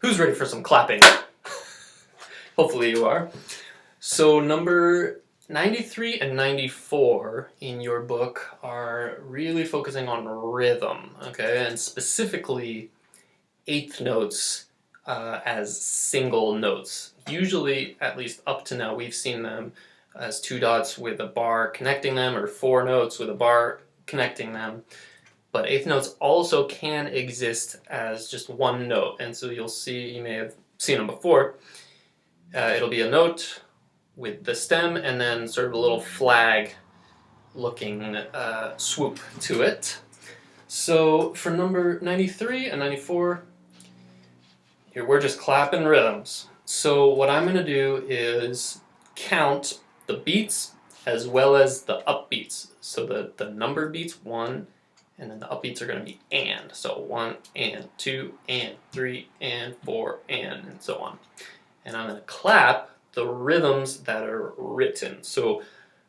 Who's ready for some clapping? Hopefully you are. So number 93 and 94 in your book are really focusing on rhythm, okay, and specifically eighth notes as single notes. Usually, at least up to now, we've seen them as two dots with a bar connecting them, or four notes with a bar connecting them. But eighth notes also can exist as just one note, and so you'll see, you may have seen them before, it'll be a note with the stem and then sort of a little flag looking swoop to it. So for number 93 and 94, here we're just clapping rhythms. So what I'm going to do is count the beats as well as the upbeats. So the numbered beats, 1, and then the upbeats are going to be and. So 1 and 2 and 3 and 4 and so on. And I'm going to clap the rhythms that are written. So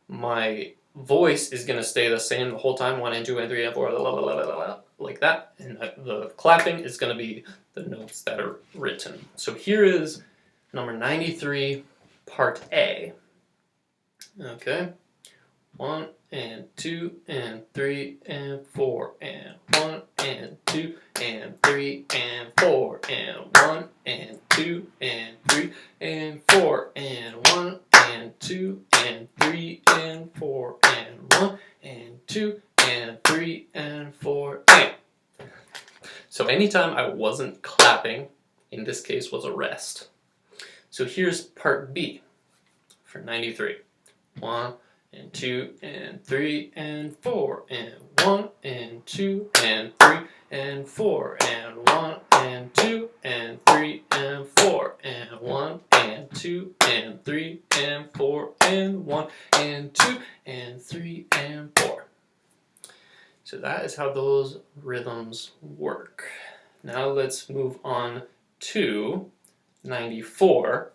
my voice is going to stay the same the whole time, 1 and 2 and 3 and 4, like that. And the clapping is going to be the notes that are written. So here is number 93, part A. Okay. 1 and 2 and 3 and 4 and 1 and 2 and 3 and 4 and 1 and 2 and 3 and 4 and 1 and 2 and 3 and 4 and 1 and 2 and 3 and 4 and. So anytime I wasn't clapping, in this case was a rest. So here's part B for 93. 1 and 2 and 3 and 4 and 1 and 2 and 3 and 4 and 1 and 2 and 3 and 4 and 1 and 2 and 3 and 4 and 1 and 2 and 3 and 4. So that is how those rhythms work. Now let's move on to 94,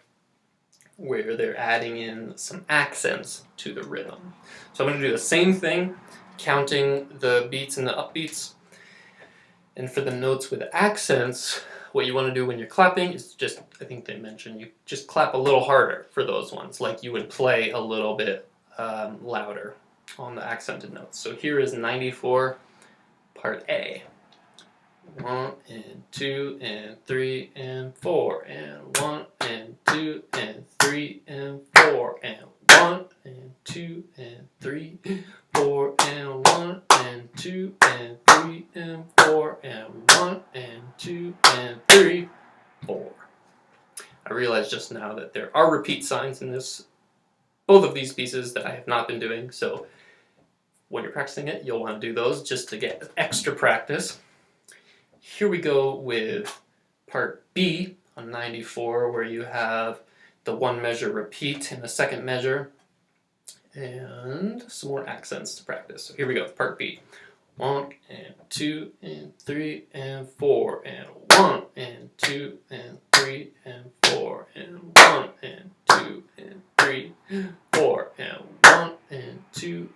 where they're adding in some accents to the rhythm. So I'm going to do the same thing, counting the beats and the upbeats. And for the notes with accents, what you want to do when you're clapping is just, I think they mentioned, you just clap a little harder for those ones, like you would play a little bit louder on the accented notes. So here is 94, part A. 1 and 2 and 3 and 4 and 1 and 2 and 3 and 4 and 1 and 2 and 3 4 and 1 and 2 and 3 and 4 and 1 and 2 and 3 4. I realized just now that there are repeat signs in both of these pieces that I have not been doing, so when you're practicing it, you'll want to do those just to get extra practice. Here we go with part B on 94, where you have the one measure repeat in the second measure and some more accents to practice. So here we go, part B. 1 and 2 and 3 and 4 and 1 and 2 and 3 and 4 and 1 and 2 and 3 4 and 1 and 2